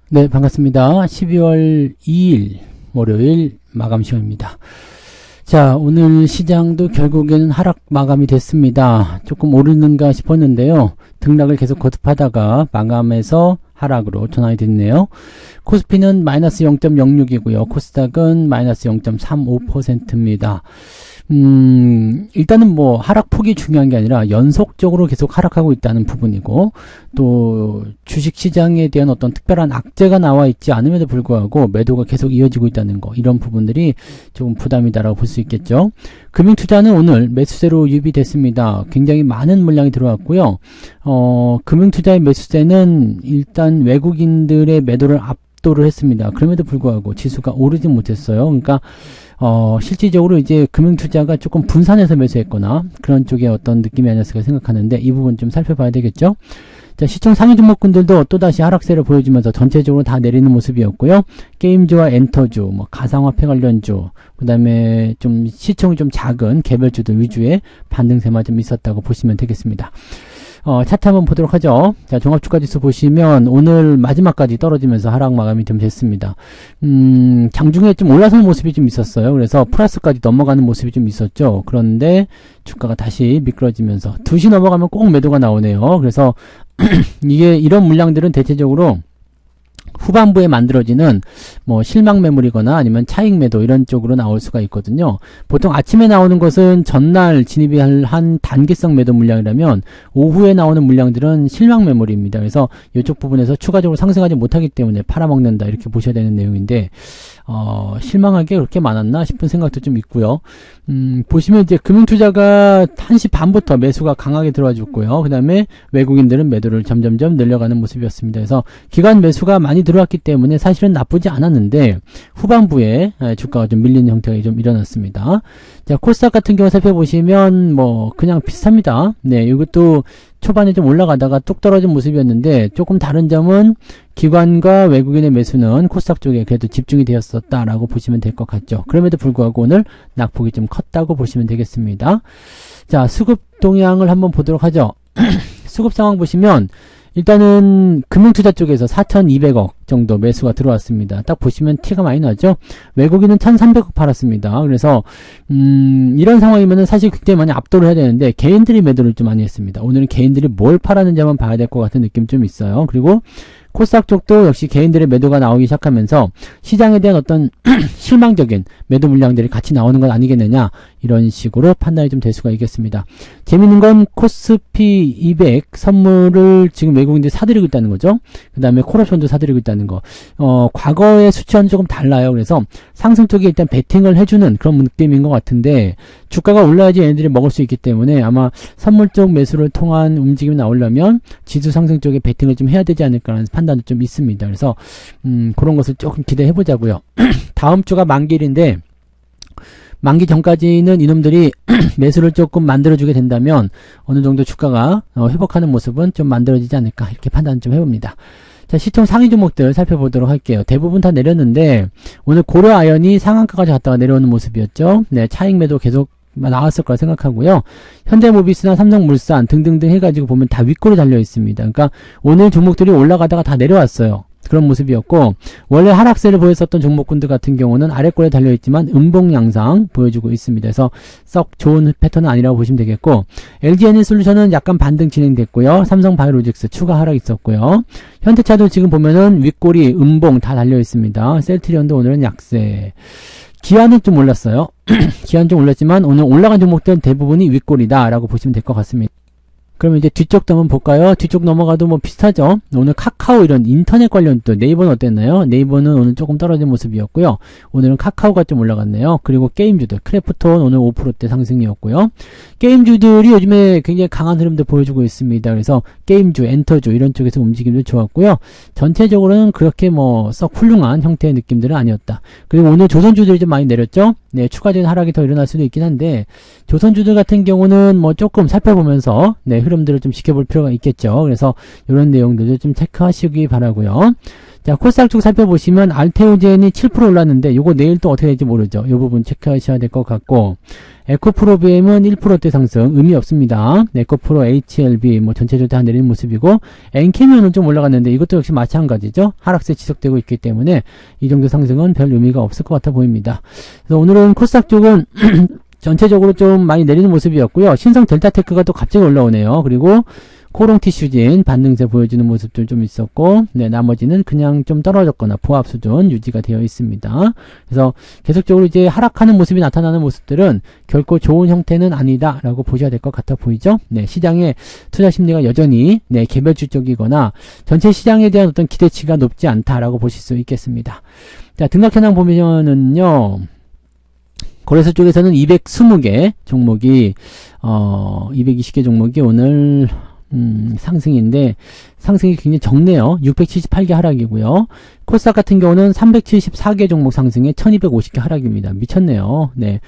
네, 반갑습니다. 12월 2일 월요일 마감 시간입니다. 자, 오늘 시장도 결국에는 하락 마감이 됐습니다. 조금 오르는가 싶었는데요. 등락을 계속 거듭하다가 마감해서 하락으로 전환이 됐네요. 코스피는 마이너스 0.06이고요. 코스닥은 마이너스 0.35%입니다. 일단은 뭐 하락폭이 중요한 게 아니라 연속적으로 계속 하락하고 있다는 부분이고, 또 주식시장에 대한 어떤 특별한 악재가 나와 있지 않음에도 불구하고 매도가 계속 이어지고 있다는 거, 이런 부분들이 조금 부담이다라고 볼 수 있겠죠. 금융투자는 오늘 매수세로 유입됐습니다. 굉장히 많은 물량이 들어왔고요. 금융투자의 매수세는 일단 외국인들의 매도를 압도를 했습니다. 그럼에도 불구하고 지수가 오르지 못했어요. 그러니까 실질적으로 이제 금융투자가 조금 분산해서 매수했거나 그런 쪽의 어떤 느낌이 아니었을까 생각하는데, 이 부분 좀 살펴봐야 되겠죠. 자, 시총 상위 종목군들도 또다시 하락세를 보여주면서 전체적으로 다 내리는 모습이었고요. 게임주와 엔터주, 가상화폐 관련주, 그 다음에 좀 시총이 좀 작은 개별주들 위주의 반등세만 좀 있었다고 보시면 되겠습니다. 차트 한번 보도록 하죠. 자, 종합주가지수 보시면 오늘 마지막까지 떨어지면서 하락 마감이 좀 됐습니다. 장중에 좀 올라서는 모습이 좀 있었어요. 그래서 플러스까지 넘어가는 모습이 좀 있었죠. 그런데 주가가 다시 미끄러지면서 2시 넘어가면 꼭 매도가 나오네요. 그래서 이게 이런 물량들은 대체적으로 후반부에 만들어지는 뭐 실망 매물이거나 아니면 차익 매도 이런 쪽으로 나올 수가 있거든요. 보통 아침에 나오는 것은 전날 진입이 한 단기성 매도 물량이라면 오후에 나오는 물량들은 실망 매물입니다. 그래서 이쪽 부분에서 추가적으로 상승하지 못하기 때문에 팔아먹는다, 이렇게 보셔야 되는 내용인데, 실망할 게 그렇게 많았나 싶은 생각도 좀 있고요. 보시면 이제 금융투자가 1시 반부터 매수가 강하게 들어와 줬고요. 그 다음에 외국인들은 매도를 점점점 늘려가는 모습이었습니다. 그래서 기관 매수가 많이 들어왔기 때문에 사실은 나쁘지 않았는데, 후반부에 주가가 좀 밀리는 형태가 좀 일어났습니다. 자, 코스닥 같은 경우 살펴보시면 뭐 그냥 비슷합니다. 네, 이것도 초반에 좀 올라가다가 뚝 떨어진 모습이었는데, 조금 다른 점은 기관과 외국인의 매수는 코스닥 쪽에 그래도 집중이 되었었다라고 보시면 될 것 같죠. 그럼에도 불구하고 오늘 낙폭이 좀 컸다고 보시면 되겠습니다. 자, 수급 동향을 한번 보도록 하죠. 수급 상황 보시면 일단은 금융투자 쪽에서 4,200억 정도 매수가 들어왔습니다. 딱 보시면 티가 많이 나죠. 외국인은 1,300억 팔았습니다. 그래서 이런 상황이면은 사실 굉장히 많이 압도를 해야 되는데, 개인들이 매도를 좀 많이 했습니다. 오늘은 개인들이 뭘 팔았는지 한번 봐야 될 것 같은 느낌 좀 있어요. 그리고 코스닥 쪽도 역시 개인들의 매도가 나오기 시작하면서 시장에 대한 어떤 실망적인 매도 물량들이 같이 나오는 건 아니겠느냐, 이런 식으로 판단이 좀 될 수가 있겠습니다. 재밌는 건 코스피 200 선물을 지금 외국인들이 사들이고 있다는 거죠. 그 다음에 콜옵션도 사들이고 있다는 거. 과거의 수치와는 조금 달라요. 그래서 상승 쪽에 일단 베팅을 해주는 그런 느낌인 것 같은데, 주가가 올라야지 얘네들이 먹을 수 있기 때문에 아마 선물 쪽 매수를 통한 움직임이 나오려면 지수 상승 쪽에 베팅을 좀 해야 되지 않을까라는 판단도 좀 있습니다. 그래서 그런 것을 조금 기대해 보자고요. 다음 주가 만기일인데, 만기 전까지는 이놈들이 매수를 조금 만들어주게 된다면 어느 정도 주가가 회복하는 모습은 좀 만들어지지 않을까, 이렇게 판단 좀 해봅니다. 자, 시총 상위 종목들 살펴보도록 할게요. 대부분 다 내렸는데 오늘 고려아연이 상한가까지 갔다가 내려오는 모습이었죠. 네, 차익 매도 계속 나왔을 거라 생각하고요. 현대모비스나 삼성물산 등등등 해가지고 보면 다 윗골이 달려 있습니다. 그러니까 오늘 종목들이 올라가다가 다 내려왔어요. 그런 모습이었고, 원래 하락세를 보였었던 종목군들 같은 경우는 아래골에 달려있지만 음봉 양상 보여주고 있습니다. 그래서 썩 좋은 패턴은 아니라고 보시면 되겠고, LG에너지솔루션은 약간 반등 진행됐고요. 삼성바이오로직스 추가 하락 있었고요. 현대차도 지금 보면은 윗골이 음봉 다 달려있습니다. 셀트리온도 오늘은 약세. 기아는 좀 올랐어요. 기아는 좀 올랐지만 오늘 올라간 종목들은 대부분이 윗골이다 라고 보시면 될 것 같습니다. 그러면 이제 뒤쪽도 한번 볼까요? 뒤쪽 넘어가도 뭐 비슷하죠. 오늘 카카오 이런 인터넷 관련, 또 네이버는 어땠나요? 네이버는 오늘 조금 떨어진 모습이었고요. 오늘은 카카오가 좀 올라갔네요. 그리고 게임주들, 크래프톤 오늘 5%대 상승이었고요. 게임주들이 요즘에 굉장히 강한 흐름도 보여주고 있습니다. 그래서 게임주, 엔터주 이런 쪽에서 움직임도 좋았고요. 전체적으로는 그렇게 뭐 썩 훌륭한 형태의 느낌들은 아니었다. 그리고 오늘 조선주들이 좀 많이 내렸죠. 네, 추가적인 하락이 더 일어날 수도 있긴 한데, 조선주들 같은 경우는 뭐 조금 살펴보면서 네, 흐름들을 좀 지켜볼 필요가 있겠죠. 그래서 이런 내용들도 좀 체크하시기 바라고요. 자, 코스닥 쪽 살펴보시면 알테오젠이 7% 올랐는데 요거 내일 또 어떻게 될지 모르죠. 이 부분 체크하셔야 될 것 같고, 에코프로비엠은 1%대 상승, 의미 없습니다. 에코프로, HLB 뭐 전체적으로 다 내리는 모습이고, 엔케미온은 좀 올라갔는데 이것도 역시 마찬가지죠. 하락세 지속되고 있기 때문에 이 정도 상승은 별 의미가 없을 것 같아 보입니다. 그래서 오늘은 코스닥 쪽은 전체적으로 좀 많이 내리는 모습이었고요. 신성 델타테크가 또 갑자기 올라오네요. 그리고 코롱 티슈진 반등세 보여주는 모습들 좀 있었고, 네, 나머지는 그냥 좀 떨어졌거나 보합 수준 유지가 되어 있습니다. 그래서 계속적으로 이제 하락하는 모습이 나타나는 모습들은 결코 좋은 형태는 아니다라고 보셔야 될 것 같아 보이죠? 네, 시장의 투자 심리가 여전히 네, 개별주 쪽이거나 전체 시장에 대한 어떤 기대치가 높지 않다라고 보실 수 있겠습니다. 자, 등락 현황 보면은요. 거래소 쪽에서는 220개 종목이 220개 종목이 오늘 상승인데 상승이 굉장히 적네요. 678개 하락이고요. 코스닥 같은 경우는 374개 종목 상승에 1250개 하락입니다. 미쳤네요. 네.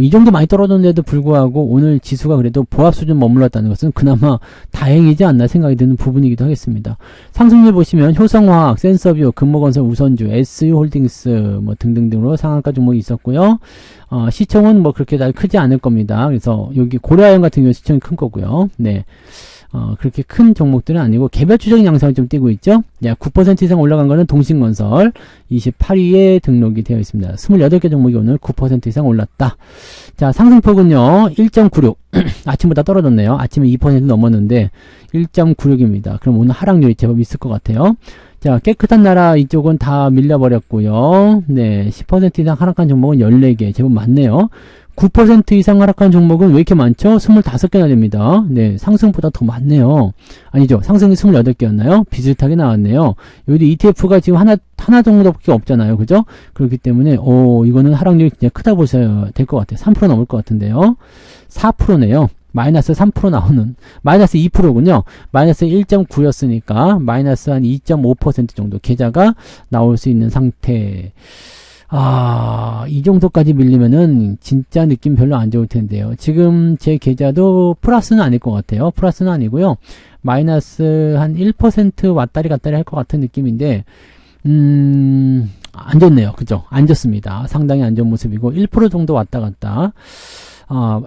이 정도 많이 떨어졌는데도 불구하고 오늘 지수가 그래도 보합 수준 머물렀다는 것은 그나마 다행이지 않나 생각이 드는 부분이기도 하겠습니다. 상승률 보시면 효성화학, 센서뷰, 금모건설 우선주, SU홀딩스 뭐 등등등으로 상한가 종목이 있었고요. 시총은 뭐 그렇게 다 크지 않을 겁니다. 그래서 여기 고려아연 같은 경우 시총이 큰 거고요. 네. 그렇게 큰 종목들은 아니고 개별주적인 양상을 좀 띄고 있죠. 9% 이상 올라간 거는 동신건설 28위에 등록이 되어 있습니다. 28개 종목이 오늘 9% 이상 올랐다. 자, 상승폭은요 1.96 아침보다 떨어졌네요. 아침에 2% 넘었는데 1.96입니다. 그럼 오늘 하락률이 제법 있을 것 같아요. 자, 깨끗한 나라 이쪽은 다 밀려버렸고요. 네, 10% 이상 하락한 종목은 14개 제법 많네요. 9% 이상 하락한 종목은 왜 이렇게 많죠? 25개나 됩니다. 네, 상승보다 더 많네요. 아니죠. 상승이 28개였나요? 비슷하게 나왔네요. 여기 ETF가 지금 하나 정도밖에 없잖아요. 그죠? 그렇기 때문에, 이거는 하락률이 굉장히 크다 보셔야 될 것 같아요. 3% 넘을 것 같은데요. 4%네요. 마이너스 3% 나오는, 마이너스 2%군요. 마이너스 1.9였으니까, 마이너스 한 2.5% 정도 계좌가 나올 수 있는 상태. 이 정도까지 밀리면은 진짜 느낌 별로 안 좋을 텐데요. 지금 제 계좌도 플러스는 아닐 것 같아요. 플러스는 아니고요. 마이너스 한 1% 왔다리 갔다리 할 것 같은 느낌인데, 안 좋네요. 그죠? 안 좋습니다. 상당히 안 좋은 모습이고, 1% 정도 왔다 갔다.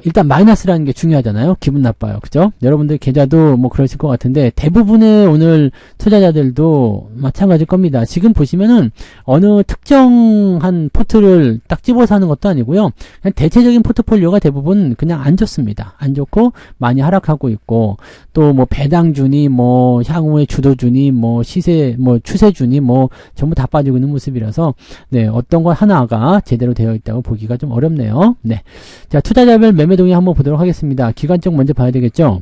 일단 마이너스라는 게 중요하잖아요. 기분 나빠요. 그죠? 여러분들 계좌도 뭐 그러실 것 같은데 대부분의 오늘 투자자들도 마찬가지일 겁니다. 지금 보시면은 어느 특정한 포트를 딱 집어서 하는 것도 아니고요. 그냥 대체적인 포트폴리오가 대부분 그냥 안 좋습니다. 안 좋고 많이 하락하고 있고 또 뭐 배당주니 뭐 향후의 주도주니 뭐 시세 뭐 추세주니 뭐 전부 다 빠지고 있는 모습이라서 네, 어떤 거 하나가 제대로 되어 있다고 보기가 좀 어렵네요. 네. 자, 투자자별 매매 동향 한번 보도록 하겠습니다. 기관적 먼저 봐야 되겠죠?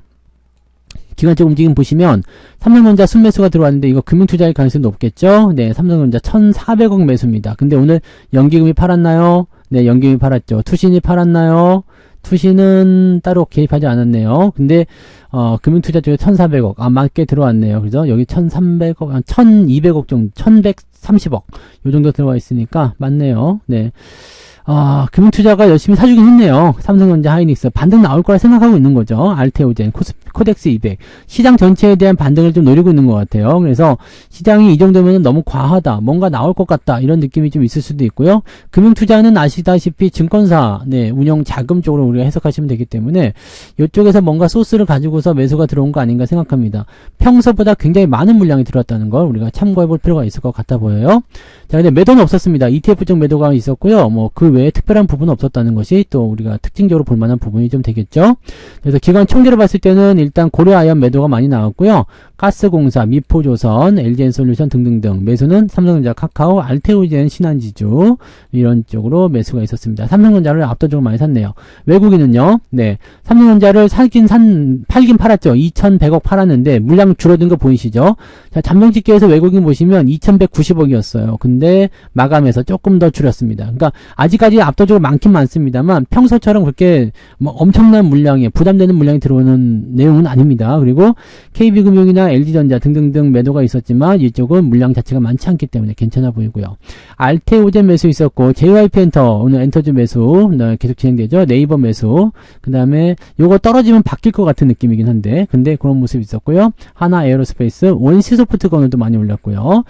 기관적 움직임 보시면 삼성전자 순매수가 들어왔는데 이거 금융투자일 가능성이 높겠죠? 네, 삼성전자 1,400억 매수입니다. 근데 오늘 연기금이 팔았나요? 네, 연기금이 팔았죠. 투신이 팔았나요? 투신은 따로 개입하지 않았네요. 근데 금융투자 쪽에 1,400억 맞게 들어왔네요. 그죠? 여기 1,300억, 1,200억 정도, 1,130억 요 정도 들어와 있으니까 맞네요. 네. 금융투자가 열심히 사주긴 했네요. 삼성전자, 하이닉스 반등 나올 거라 생각하고 있는 거죠. 알테오젠, 코덱스 200 시장 전체에 대한 반등을 좀 노리고 있는 것 같아요. 그래서 시장이 이 정도면 너무 과하다, 뭔가 나올 것 같다 이런 느낌이 좀 있을 수도 있고요. 금융투자는 아시다시피 증권사 네, 운영 자금 쪽으로 우리가 해석하시면 되기 때문에 이쪽에서 뭔가 소스를 가지고서 매수가 들어온 거 아닌가 생각합니다. 평소보다 굉장히 많은 물량이 들어왔다는 걸 우리가 참고해 볼 필요가 있을 것 같아 보여요. 자, 근데 매도는 없었습니다. ETF 쪽 매도가 있었고요. 뭐 그 외에 특별한 부분은 없었다는 것이 또 우리가 특징적으로 볼 만한 부분이 좀 되겠죠. 그래서 기관 총계를 봤을 때는 일단 고려아연 매도가 많이 나왔고요. 가스공사, 미포조선, LG엔솔루션 등등등 매수는 삼성전자, 카카오, 알테오젠, 신한지주 이런 쪽으로 매수가 있었습니다. 삼성전자를 압도적으로 많이 샀네요. 외국인은요. 네, 삼성전자를 팔긴 팔았죠. 2,100억 팔았는데 물량 줄어든 거 보이시죠? 자, 잠정집계에서 외국인 보시면 2,190억이었어요. 근데 마감해서 조금 더 줄였습니다. 그러니까 아직까지 압도적으로 많긴 많습니다만 평소처럼 그렇게 뭐 엄청난 물량에 부담되는 물량이 들어오는 내용은 아닙니다. 그리고 KB금융이나 삼성전자, LG전자 등등등 매도가 있었지만 이쪽은 물량 자체가 많지 않기 때문에 괜찮아 보이고요. 알테오젠 매수 있었고 JYP엔터 오늘 엔터주 매수 계속 진행되죠. 네이버 매수 그 다음에 요거 떨어지면 바뀔 것 같은 느낌이긴 한데 근데 그런 모습이 있었고요. 하나 에어로스페이스, 원시소프트가 오늘도 많이 올렸고요.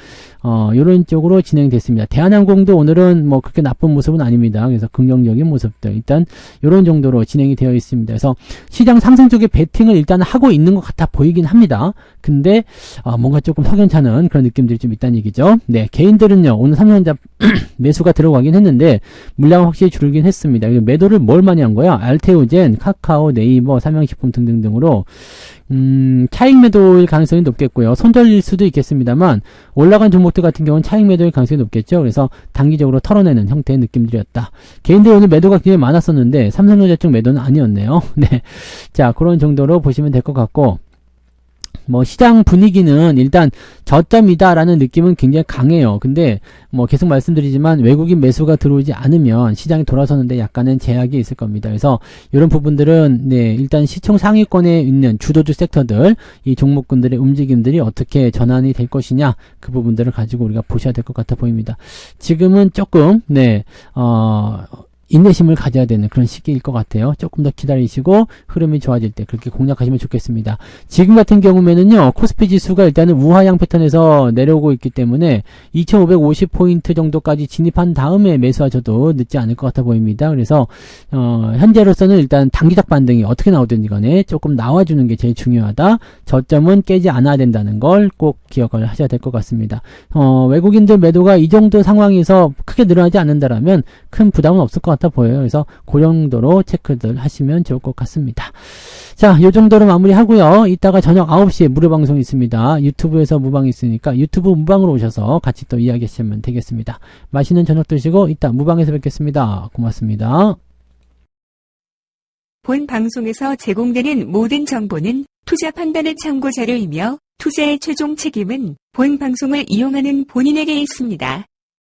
요런 쪽으로 진행됐습니다. 대한항공도 오늘은 뭐 그렇게 나쁜 모습은 아닙니다. 그래서 긍정적인 모습들 일단 요런 정도로 진행이 되어 있습니다. 그래서 시장 상승 쪽에 베팅을 일단 하고 있는 것 같아 보이긴 합니다. 근데 뭔가 조금 석연찮은 그런 느낌들이 좀 있다는 얘기죠. 네, 개인들은요 오늘 삼성전자 매수가 들어가긴 했는데 물량은 확실히 줄긴 했습니다. 매도를 뭘 많이 한 거야? 알테오젠, 카카오, 네이버, 삼양식품 등등등으로 차익 매도일 가능성이 높겠고요. 손절일 수도 있겠습니다만 올라간 종목들 같은 경우는 차익 매도일 가능성이 높겠죠. 그래서 단기적으로 털어내는 형태의 느낌들이었다. 개인들 오늘 매도가 굉장히 많았었는데 삼성전자 쪽 매도는 아니었네요. 네, 자 그런 정도로 보시면 될 것 같고 뭐 시장 분위기는 일단 저점이다라는 느낌은 굉장히 강해요. 근데 뭐 계속 말씀드리지만 외국인 매수가 들어오지 않으면 시장이 돌아서는데 약간은 제약이 있을 겁니다. 그래서 이런 부분들은 네 일단 시총 상위권에 있는 주도주 섹터들 이 종목군들의 움직임들이 어떻게 전환이 될 것이냐 그 부분들을 가지고 우리가 보셔야 될 것 같아 보입니다. 지금은 조금 인내심을 가져야 되는 그런 시기일 것 같아요. 조금 더 기다리시고 흐름이 좋아질 때 그렇게 공략하시면 좋겠습니다. 지금 같은 경우에는요 코스피 지수가 일단은 우하향 패턴에서 내려오고 있기 때문에 2550포인트 정도까지 진입한 다음에 매수하셔도 늦지 않을 것 같아 보입니다. 그래서 현재로서는 일단 단기적 반등이 어떻게 나오든지 간에 조금 나와주는 게 제일 중요하다. 저점은 깨지 않아야 된다는 걸 꼭 기억을 하셔야 될 것 같습니다. 외국인들 매도가 이 정도 상황에서 크게 늘어나지 않는다라면 큰 부담은 없을 것 같아 보여요. 그래서 그 정도로 체크들 하시면 좋을 것 같습니다. 자, 요 정도로 마무리하고요. 이따가 저녁 9시에 무료 방송이 있습니다. 유튜브에서 무방이 있으니까 유튜브 무방으로 오셔서 같이 또 이야기하시면 되겠습니다. 맛있는 저녁 드시고 이따 무방에서 뵙겠습니다. 고맙습니다. 본 방송에서 제공되는 모든 정보는 투자 판단의 참고 자료이며 투자의 최종 책임은 본 방송을 이용하는 본인에게 있습니다.